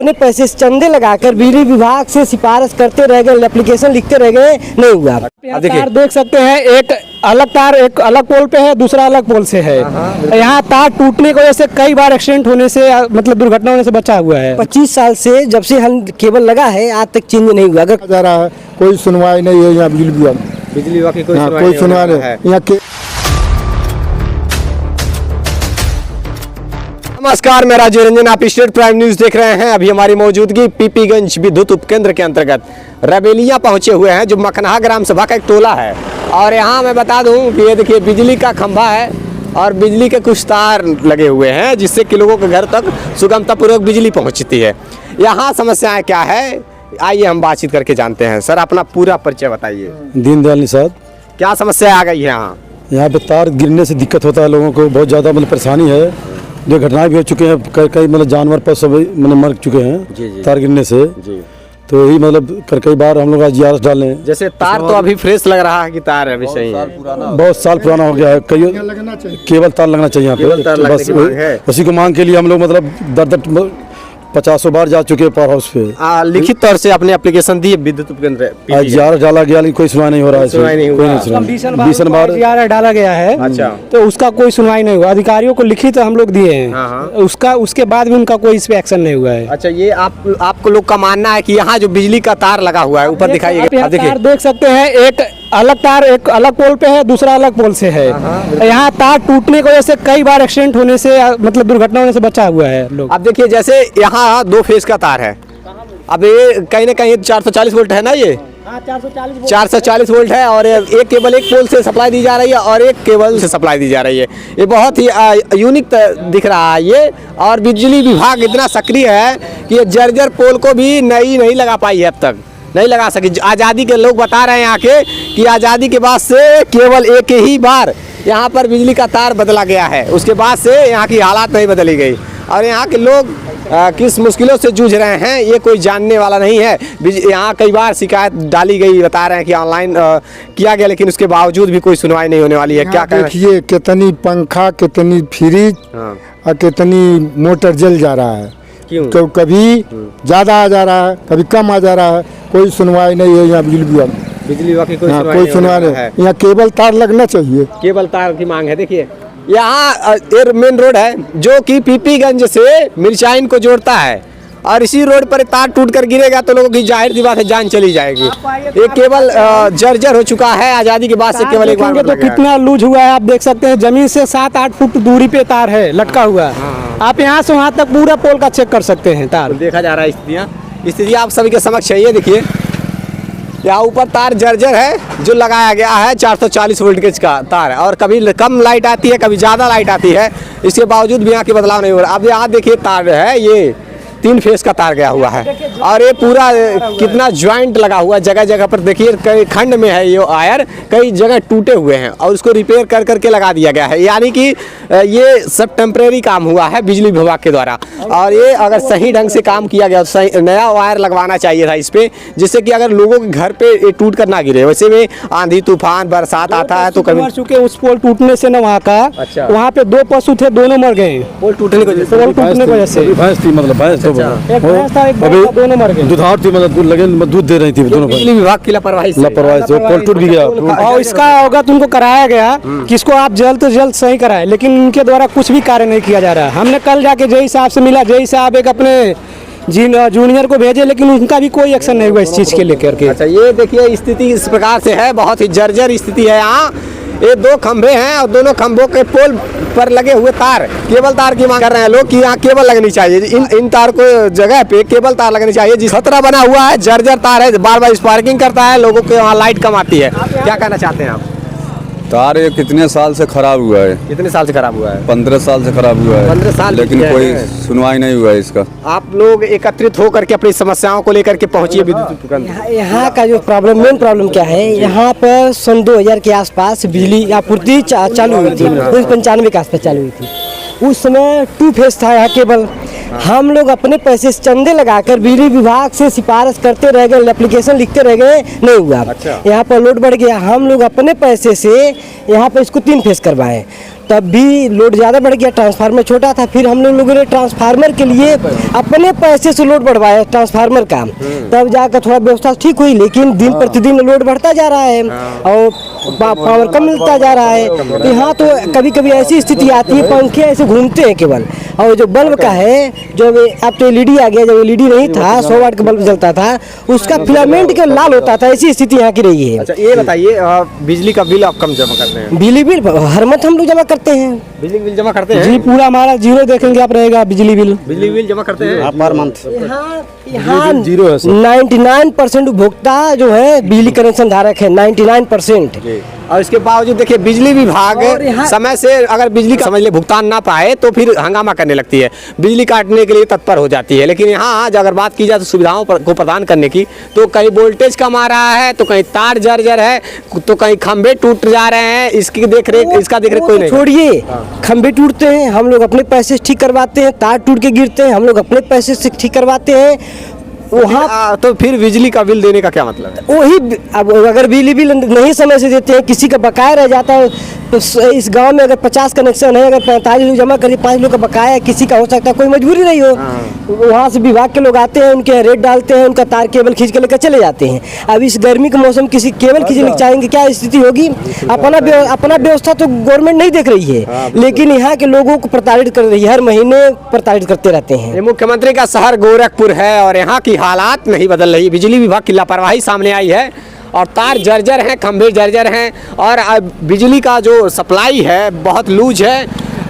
अपने पैसे से चंदे लगाकर बिजली विभाग से सिफारिश करते रह गए, एप्लीकेशन लिखते रह गए, नहीं हुआ। आप तार देख सकते हैं, एक अलग तार एक अलग पोल पे है, दूसरा अलग पोल से है। यहाँ तार टूटने की वजह से कई बार एक्सीडेंट होने से मतलब दुर्घटना होने से बचा हुआ है। 25 साल से जब से हम केबल लगा है आज तक चेंज नहीं हुआ। अगर जा रहा है कोई सुनवाई नहीं है यहाँ बिजली विभाग की कोई सुनवाई नहीं यहाँ के। नमस्कार, मैं राजीव रंजन, आप स्टेट प्राइम न्यूज देख रहे हैं। अभी हमारी मौजूदगी पीपीगंज विद्युत उपकेंद्र के अंतर्गत रबेलिया पहुंचे हुए हैं, जो मखनहा ग्राम सभा का एक टोला है। और यहाँ मैं बता दूं कि ये देखिए बिजली का खंभा है और बिजली के कुछ तार लगे हुए हैं, जिससे कि लोगों के घर तक सुगमतापूर्वक बिजली पहुँचती है। यहाँ समस्याएँ क्या है, आइए हम बातचीत करके जानते हैं। सर, अपना पूरा परिचय बताइए। दीनदयाल निषाद। क्या समस्या आ गई है यहाँ पे तार गिरने से दिक्कत होता है लोगों को, बहुत ज़्यादा मतलब परेशानी है। जो घटनाएं भी हो चुके हैं, कई मतलब जानवर पर सब मतलब मर चुके हैं तार गिरने से जी। तो यही मतलब कई बार हम लोग GRS डाल लें। जैसे तार तो अभी फ्रेश लग रहा है कि तार अभी सही है, बहुत साल पुराना हो गया है। केवल तार लगना चाहिए यहाँ पे, बस उसी को मांग के लिए हम लोग मतलब दर 50 बार जा चुके हैं पावर हाउस पे। लिखित तौर से अपने एप्लीकेशन दी विद्युत उपकेंद्र GRS डाला गया, लेकिन कोई सुनवाई नहीं हो रहा है। सुनवाई नहीं हुआ। 20 बार GRS डाला गया है। अच्छा, तो उसका कोई सुनवाई नहीं हुआ। अधिकारियों को लिखित हम लोग दिए हैं, उसके बाद भी उनका कोई इस पे एक्शन नहीं हुआ है। अच्छा, ये आपको लोग का मानना है कि यहाँ जो बिजली का तार लगा हुआ है, ऊपर दिखाइएगा, तार देख सकते हैं, एक अलग तार एक अलग पोल पे है, दूसरा अलग पोल से है। यहाँ तार टूटने की वजह से कई बार एक्सीडेंट होने से मतलब दुर्घटना होने से बचा हुआ है लोग। अब देखिए, जैसे यहाँ 2 फेज का तार है। अब ये कहीं ना कहीं 440 वोल्ट है ना, ये 440 वोल्ट है। और एक केबल एक पोल से सप्लाई दी जा रही है और एक केबल से सप्लाई दी जा रही है। ये बहुत ही यूनिक दिख रहा है ये। और बिजली विभाग इतना सक्रिय है कि ये जर्जर पोल को भी नहीं लगा पाई है, अब तक नहीं लगा सकी। आज़ादी के लोग बता रहे हैं यहाँ के कि आज़ादी के बाद से केवल एक ही बार यहाँ पर बिजली का तार बदला गया है, उसके बाद से यहाँ की हालात नहीं बदली गई। और यहाँ के लोग किस मुश्किलों से जूझ रहे हैं ये कोई जानने वाला नहीं है। यहाँ कई बार शिकायत डाली गई, बता रहे हैं कि ऑनलाइन किया गया, लेकिन उसके बावजूद भी कोई सुनवाई नहीं होने वाली है। क्या देखिए, कितनी पंखा, कितनी फ्रिज और कितनी मोटर जल जा रहा है। तो कभी ज़्यादा आ जा रहा है, कभी कम आ जा रहा है, कोई सुनवाई नहीं है यहाँ बिजली विभाग की कोई सुनवाई नहीं है। यहाँ केबल तार लगना चाहिए, केबल तार की मांग है। देखिए, यहाँ मेन रोड है जो कि पीपीगंज से मिर्चाइन को जोड़ता है, और इसी रोड पर तार टूट कर गिरेगा तो लोगों की जाहिर सी बात है जान चली जाएगी। एक केबल जर्जर हो चुका है आज़ादी के बाद से, केवल एक बार तो कितना लूज हुआ है आप देख सकते हैं। जमीन से 7-8 फुट दूरी पे तार है लटका हुआ। आप यहाँ से वहाँ तक पूरा पोल का चेक कर सकते हैं। तार देखा जा रहा है, स्थिति आप सभी के समक्ष है। ये देखिए, यहाँ ऊपर तार जर्जर है जो लगाया गया है, 440 वोल्टेज का तार है। और कभी कम लाइट आती है, कभी ज़्यादा लाइट आती है, इसके बावजूद भी यहाँ की बदलाव नहीं हो रहा। अब यहाँ देखिए, तार है ये 3 फेस का तार गया हुआ है, और ये पूरा कितना ज्वाइंट लगा हुआ है। जगह जगह पर देखिए, कई खंड में है ये वायर, कई जगह टूटे हुए हैं और उसको रिपेयर कर करके लगा दिया गया है। यानी कि ये सब टेम्परेरी काम हुआ है बिजली विभाग के द्वारा। और ये अगर सही ढंग से काम किया गया तो सही नया वायर लगवाना चाहिए था इस पे, जिससे कि अगर लोगों के घर पे ये टूट कर ना गिरे। वैसे में आंधी तूफान बरसात आता है तो कभी मर चुके उस पोल टूटने से ना वहाँ का। अच्छा, वहाँ पे 2 पशु थे, दोनों मर गए पोल टूटने की वजह से। भैंस थी, मतलब भैंस दोनों मर गए। दुधार थी, मतलब लगे दूध दे रही थी दोनों। बिजली विभाग की लापरवाही से पोल टूट भी गया। और इसका अवगत उनको कराया गया कि इसको आप जल्द से जल्द सही कराएं, लेकिन उनके द्वारा कुछ भी कार्य नहीं किया जा रहा है। हमने कल जाके जय साहब से मिला, जय साहब एक अपने जूनियर को भेजे, लेकिन उनका भी कोई एक्शन नहीं हुआ इस चीज़ के लेकर के। अच्छा, ये देखिए स्थिति इस प्रकार से है, बहुत ही जर्जर स्थिति है। यहाँ ये 2 खंभे हैं और दोनों खंभों के पोल पर लगे हुए तार, केबल तार की मांग कर रहे हैं लोग कि यहाँ केबल लगनी चाहिए। इन तार को जगह पे केबल तार लगनी चाहिए। जिस खतरा बना हुआ है, जर्जर तार है, बार बार स्पार्किंग करता है, लोगों के वहाँ लाइट कम आती है। क्या कहना चाहते हैं आप? तार ये कितने साल से खराब हुआ है? कितने साल से खराब हुआ है? 15 साल से खराब हुआ है। 15 साल, लेकिन कोई सुनवाई नहीं हुआ है इसका। आप लोग एकत्रित होकर के अपनी समस्याओं को लेकर के पहुंचिए विद्युत उपकेंद्र। यहाँ का जो मेन प्रॉब्लम क्या है, यहाँ पर सन 2000 के आसपास बिजली आपूर्ति चालू हुई थी, 1995 के आसपास चालू हुई थी। उस समय 2 फेस था यहाँ केबल। हम लोग अपने पैसे से चंदे लगाकर बिजली विभाग से सिफारिश करते रह गए, एप्लीकेशन लिखते रह गए, नहीं हुआ। अच्छा। यहाँ पर लोड बढ़ गया, हम लोग अपने पैसे से यहाँ पर इसको 3 फेस करवाएं। तब भी लोड ज़्यादा बढ़ गया, ट्रांसफार्मर छोटा था। फिर हम लोगों ने ट्रांसफार्मर के लिए अपने पैसे से लोड बढ़वाया ट्रांसफार्मर का, तब जाकर थोड़ा व्यवस्था ठीक हुई। लेकिन दिन प्रतिदिन लोड बढ़ता जा रहा है और पावर कम मिलता जा रहा है। तो यहाँ तो कभी कभी ऐसी स्थिति आती है, पंखे ऐसे घूमते हैं केवल। और जो बल्ब का है, जो अब तो एलईडी आ गया, जब एलईडी नहीं था 100 वाट का बल्ब जलता था, उसका फिलामेंट के लाल होता था। ऐसी स्थिति यहाँ की रही है। अच्छा ये बताइए, बिजली का बिल आप कम जमा करते हैं? बिजली बिल हर मंथ हम लोग जमा करते हैं। बिजली बिल जमा करते हैं जी, पूरा हमारा जीरो देखेंगे आप रहेगा बिजली बिल। बिजली बिल जमा करते हैं पर मंथ यहाँ जीरो है सर। 99% उपभोक्ता जो है बिजली कनेक्शन धारक है, 99%। और इसके बावजूद देखिए बिजली विभाग और यहाँ- समय से अगर बिजली का समझ ले भुगतान ना पाए तो फिर हंगामा करने लगती है, बिजली काटने के लिए तत्पर हो जाती है। लेकिन यहाँ आज अगर बात की जाए तो सुविधाओं को प्रदान करने की, तो कहीं वोल्टेज कम आ रहा है, तो कहीं तार जर्जर है, तो कहीं खंभे टूट जा रहे हैं। इसका देख रेख कोई नहीं। छोड़िए, खंभे टूटते हैं, हम लोग अपने पैसे से ठीक करवाते हैं। तार टूट के गिरते हैं, हम लोग अपने पैसे से ठीक करवाते हैं। वहाँ तो फिर बिजली का बिल देने का क्या मतलब है? वही, अब अगर बिजली बिल नहीं समय से देते हैं, किसी का बकाया रह जाता है, तो इस गांव में अगर 50 कनेक्शन है, अगर 45 लोग जमा करिए, 5 लोग का बकाया है, किसी का हो सकता है, कोई मजबूरी नहीं हो, वहाँ से विभाग के लोग आते हैं, उनके रेट डालते हैं, उनका तार केबल खींच के लेकर चले जाते हैं। अब इस गर्मी के मौसम किसी केबल खींचने चाहेंगे, क्या स्थिति होगी? अपना व्यवस्था तो गवर्नमेंट नहीं देख रही है, लेकिन यहाँ के लोगों को प्रताड़ित कर रही है, हर महीने प्रताड़ित करते रहते हैं। ये मुख्यमंत्री का शहर गोरखपुर है और यहाँ की हालात नहीं बदल रही। बिजली विभाग की लापरवाही सामने आई है और तार जर्जर हैं, खंभे जर्जर हैं और बिजली का जो सप्लाई है बहुत लूज है।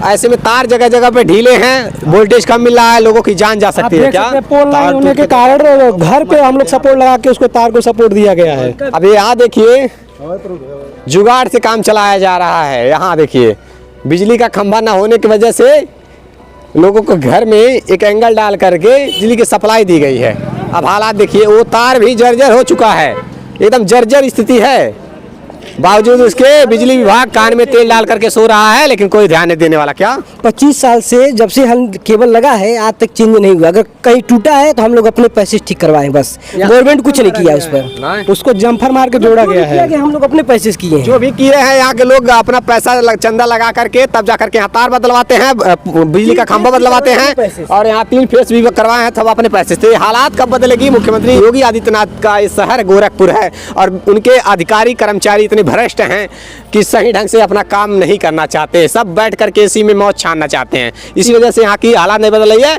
ऐसे में तार जगह जगह पे ढीले हैं, वोल्टेज कम मिल रहा है, लोगों की जान जा सकती है। क्या पोल लाइन होने के कारण घर पे हम लोग सपोर्ट लगा के उसको तार को सपोर्ट दिया गया है। अब यहाँ देखिए जुगाड़ से काम चलाया जा रहा है। यहाँ देखिए बिजली का खंभा ना होने की वजह से लोगों को घर में एक एंगल डाल करके बिजली की सप्लाई दी गई है। अब हालात देखिए, वो तार भी जर्जर हो चुका है, एकदम जर्जर स्थिति है। बावजूद उसके बिजली विभाग कान में तेल डाल करके सो रहा है, लेकिन कोई ध्यान नहीं देने वाला। क्या 25 साल से जब से हम केबल लगा है आज तक चेंज नहीं हुआ। अगर कहीं टूटा है तो हम लोग अपने पैसे से ठीक करवाएं, बस गवर्नमेंट कुछ नहीं किया उस पर। उसको जम्फर मार के जोड़ा गया है। हम लोग अपने पैसे से किए हैं। जो भी किए हैं यहाँ के लोग अपना पैसा चंदा लगा करके तब जा करके यहाँ तार बदलवाते हैं, बिजली का खंभा बदलवाते हैं और यहाँ 3 फेस भी करवाए हैं, सब अपने पैसे से। हालात कब बदलेगी? मुख्यमंत्री योगी आदित्यनाथ का ये शहर गोरखपुर है और उनके अधिकारी कर्मचारी इतने भ्रष्ट हैं कि सही ढंग से अपना काम नहीं करना चाहते, सब बैठ करके इसी में मौत छानना चाहते हैं। इसी वजह से यहाँ की हालात नहीं बदल रही है।